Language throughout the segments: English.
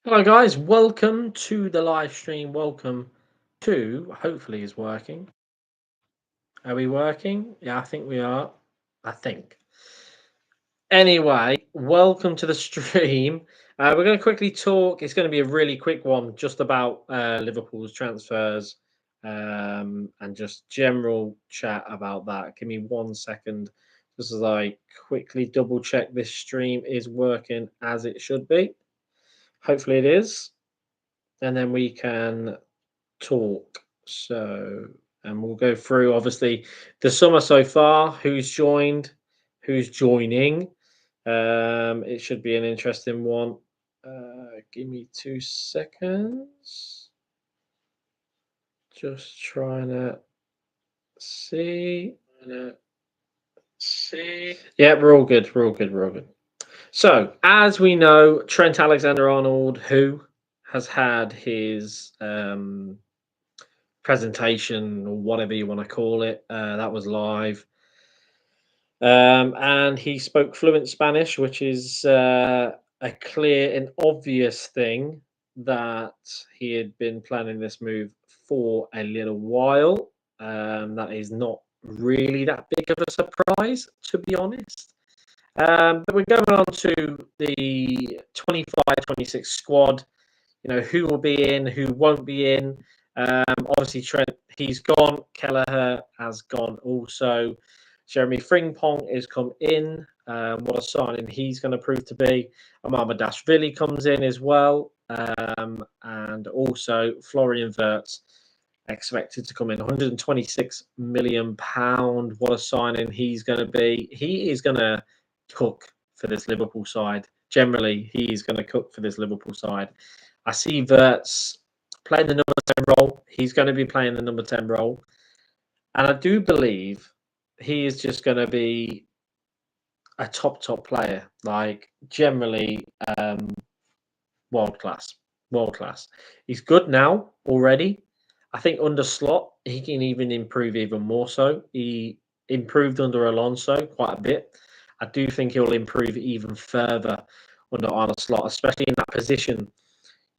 Hello, guys. Welcome to the live stream. Welcome to, hopefully, is working. Are we working? Yeah, I think we are. I think. Anyway, welcome to the stream. We're going to quickly talk. It's going to be a really quick one, just about Liverpool's transfers and just general chat about that. Give me 1 second, just as I quickly double check this stream is working as it should be. Hopefully, it is. And then we can talk. So, and we'll go through obviously the summer so far, who's joined, who's joining. It should be an interesting one. Give me 2 seconds. Just trying to see. Yeah, we're all good. We're all good. We're all good. So, as we know, Trent Alexander-Arnold, who has had his presentation or whatever you want to call it. That was live. And he spoke fluent Spanish, which is a clear and obvious thing that he had been planning this move for a little while. That is not really that big of a surprise, to be honest. But we're going on to the 25-26 squad. Who will be in, who won't be in. Obviously, Trent, he's gone. Kelleher has gone also. Jeremy Frimpong has come in. What a signing he's going to prove to be. Amama-Dashvili comes in as well. And also Florian Wirtz expected to come in. £126 million. What a signing he's going to be. He is going to cook for this Liverpool side. Generally, he is going to cook for this Liverpool side. I see Wirtz playing the number 10 role. He's going to be playing the number 10 role. And I do believe he is just going to be a top player. Like, generally, world class. World class. He's good now already. I think under Slot, he can even improve even more so. He improved under Alonso quite a bit. I do think he'll improve even further under Arnold Slot, especially in that position.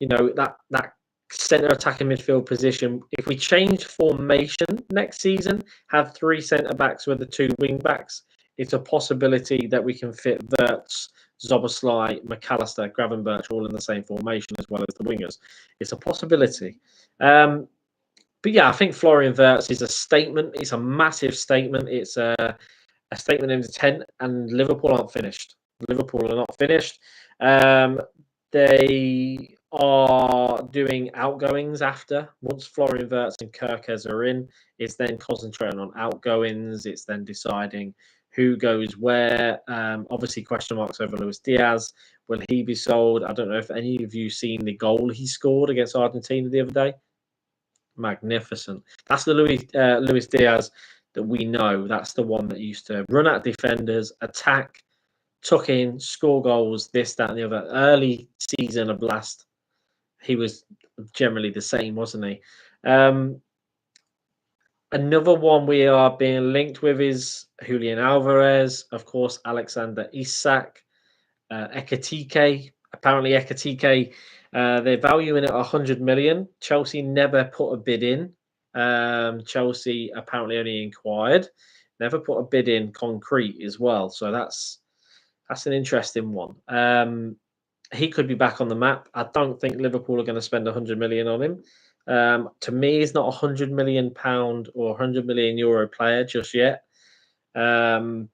That centre attacking midfield position. If we change formation next season, have three centre backs with the two wing backs, it's a possibility that we can fit Wirtz, Zoboslai, McAllister, Gravenberch all in the same formation as well as the wingers. It's a possibility. But yeah, I think Florian Wirtz is a statement. It's a massive statement. It's a statement of intent, and Liverpool aren't finished. Liverpool are not finished. They are doing outgoings after. Once Florian Wirtz and Kerkez are in, it's then concentrating on outgoings. It's then deciding who goes where. Obviously, question marks over Luis Diaz. Will he be sold? I don't know if any of you seen the goal he scored against Argentina the other day. Magnificent. That's the Luis Diaz that we know. That's the one that used to run at defenders, attack, tuck in, score goals, this, that, and the other. Early season of last, he was generally the same, wasn't he? Another one we are being linked with is Julian Alvarez, of course, Alexander Isak, Ekatike. Apparently, Ekatike, they're valuing it at 100 million. Chelsea never put a bid in. Chelsea apparently only inquired, never put a bid in concrete as well. So that's an interesting one. He could be back on the map. I don't think Liverpool are going to spend 100 million on him. To me, he's not £100 million or 100 million euro player just yet. I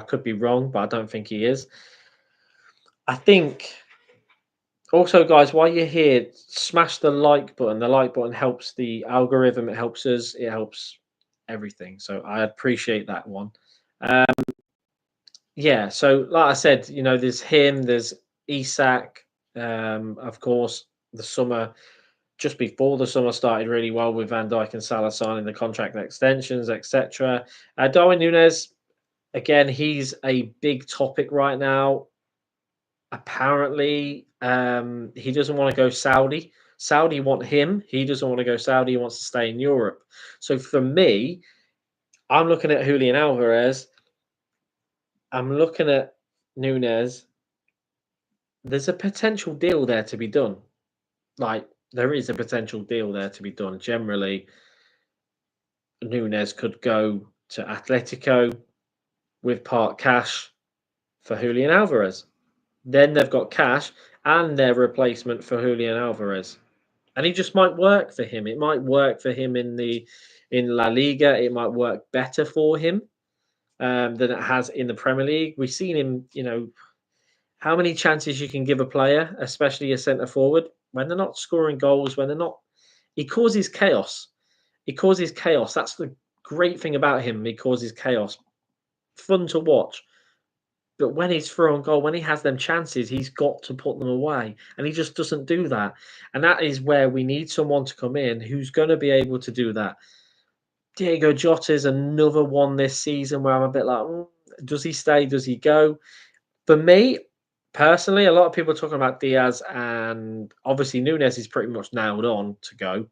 could be wrong, but I don't think he is. I think also, guys, while you're here, smash the like button. The like button helps the algorithm. It helps us. It helps everything. So I appreciate that one. Yeah. So, like I said, there's him. There's Isak. Of course, the summer just before the summer started really well with Van Dijk and Salah signing the contract extensions, etc. Darwin Núñez, again, he's a big topic right now. Apparently, he doesn't want to go Saudi. Saudi want him. He doesn't want to go Saudi. He wants to stay in Europe. So for me, I'm looking at Julian Alvarez. I'm looking at Núñez. there's a potential deal there to be done. Like, there is a potential deal there to be done. Generally, Nunes could go to Atletico with part cash for Julian Alvarez. Then they've got cash and their replacement for Julian Alvarez. And he just might work for him. It might work for him in La Liga. It might work better for him than it has in the Premier League. We've seen him, how many chances you can give a player, especially a centre forward, when they're not scoring goals, when they're not. He causes chaos. He causes chaos. That's the great thing about him. He causes chaos. Fun to watch. But when he's through on goal, when he has them chances, he's got to put them away. And he just doesn't do that. And that is where we need someone to come in who's going to be able to do that. Diego Jota is another one this season where I'm a bit like, does he stay? Does he go? For me, personally, a lot of people are talking about Diaz, and obviously Nunes is pretty much nailed on to go.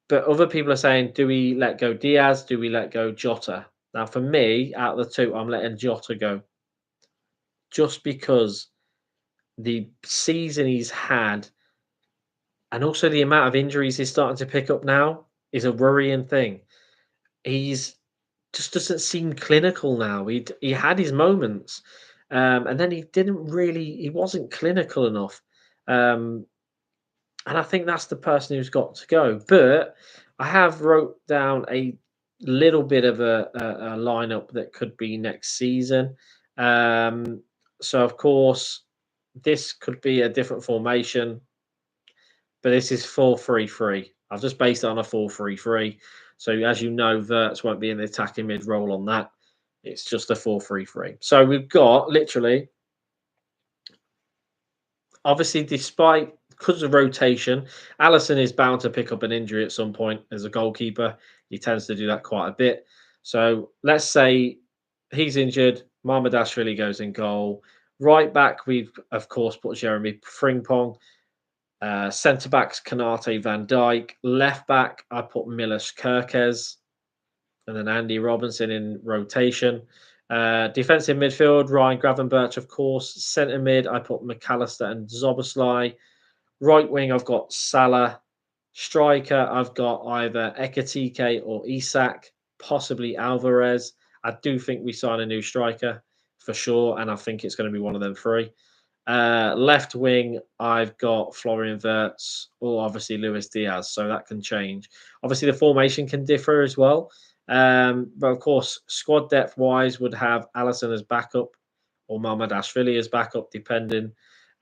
But other people are saying, do we let go Diaz? Do we let go Jota? Now, for me, out of the two, I'm letting Jota go. Just because the season he's had and also the amount of injuries he's starting to pick up now is a worrying thing. He's just doesn't seem clinical now. He had his moments, and then he wasn't clinical enough. Um, and I think that's the person who's got to go. But I have wrote down a little bit of a lineup that could be next season. So of course, this could be a different formation, but this is 4-3-3. I've just based it on a 4-3-3. So as you know, Verts won't be in the attacking mid role on that. It's just a 4-3-3. So we've got literally, obviously, despite because of rotation, Allison is bound to pick up an injury at some point as a goalkeeper. He tends to do that quite a bit. So let's say he's injured. Marmadashvili goes in goal. Right back, we've of course put Jeremy Frimpong. Centre backs Kanate Van Dijk. Left back, I put Milos Kerkez. And then Andy Robinson in rotation. Defensive midfield, Ryan Gravenberch, of course. Centre mid, I put McAllister and Zoboslai. Right wing, I've got Salah. Striker, I've got either Ekatike or Isak, possibly Alvarez. I do think we sign a new striker for sure, and I think it's going to be one of them three. Left wing, I've got Florian Wirtz or obviously Luis Diaz, so that can change. Obviously, the formation can differ as well. But of course, squad depth wise, would have Allison as backup or Ashvili as backup, depending.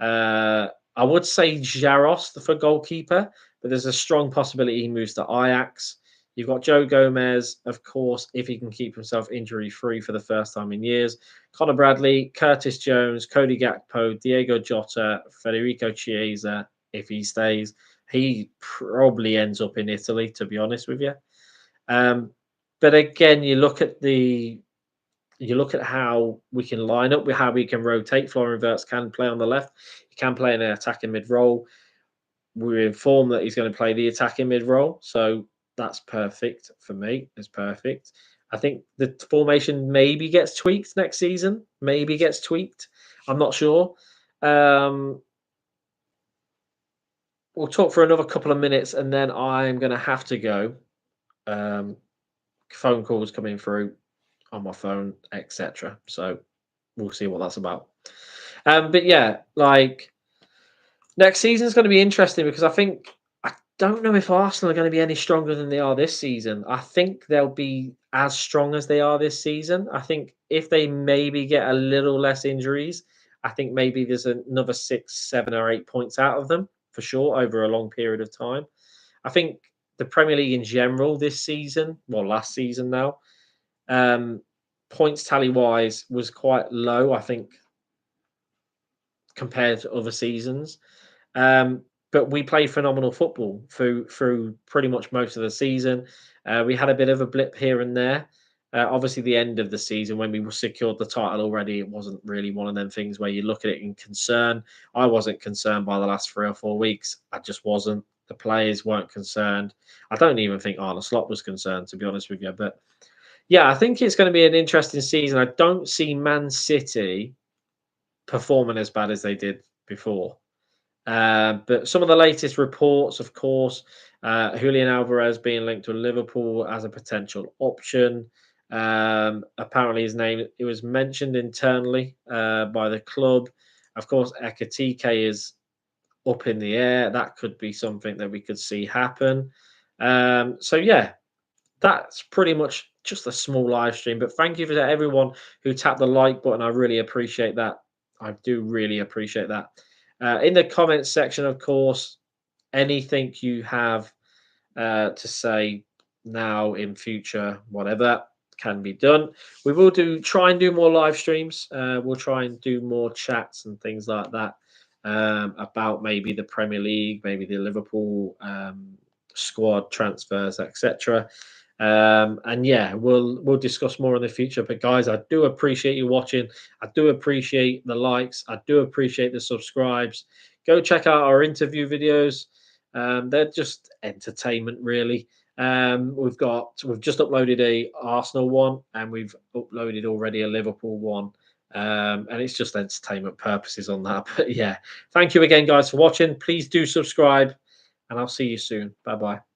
I would say Jaros for goalkeeper, but there's a strong possibility he moves to Ajax. You've got Joe Gomez, of course, if he can keep himself injury free for the first time in years. Connor Bradley, Curtis Jones, Cody Gakpo, Diego Jota, Federico Chiesa, if he stays. He probably ends up in Italy, to be honest with you. But again, you look at how we can line up, with how we can rotate. Florian Wirtz can play on the left. He can play in an attacking mid role. We're informed that he's going to play the attacking mid role, so that's perfect for me. It's perfect. I think the formation maybe gets tweaked next season. Maybe gets tweaked. I'm not sure. We'll talk for another couple of minutes, and then I'm going to have to go. Phone calls coming through on my phone, etc. So we'll see what that's about. But yeah, like next season's going to be interesting because I don't know if Arsenal are going to be any stronger than they are this season. I think they'll be as strong as they are this season. I think if they maybe get a little less injuries, I think maybe there's another 6, 7, or 8 points out of them for sure over a long period of time. I think the Premier League in general this season, well, last season now, points tally wise was quite low, I think, compared to other seasons. But we played phenomenal football through pretty much most of the season. We had a bit of a blip here and there. Obviously, the end of the season when we secured the title already, it wasn't really one of them things where you look at it in concern. I wasn't concerned by the last 3 or 4 weeks. I just wasn't. The players weren't concerned. I don't even think Arne Slot was concerned, to be honest with you. But yeah, I think it's going to be an interesting season. I don't see Man City performing as bad as they did before. But some of the latest reports, of course, Julian Alvarez being linked to Liverpool as a potential option. Apparently, his name it was mentioned internally by the club. Of course, Ekatike is up in the air. That could be something that we could see happen. So yeah, that's pretty much just a small live stream. But thank you for everyone who tapped the like button. I really appreciate that. I do really appreciate that. In the comments section, of course, anything you have to say now, in future, whatever can be done. We will try and do more live streams. We'll try and do more chats and things like that about maybe the Premier League, maybe the Liverpool squad transfers, etc. And yeah, we'll discuss more in the future. But guys, I do appreciate you watching. I do appreciate the likes. I do appreciate the subscribes. Go check out our interview videos. They're just entertainment, really. We've just uploaded a Arsenal one, and we've uploaded already a Liverpool one. And it's just entertainment purposes on that. But yeah, thank you again, guys, for watching. Please do subscribe, and I'll see you soon. Bye bye.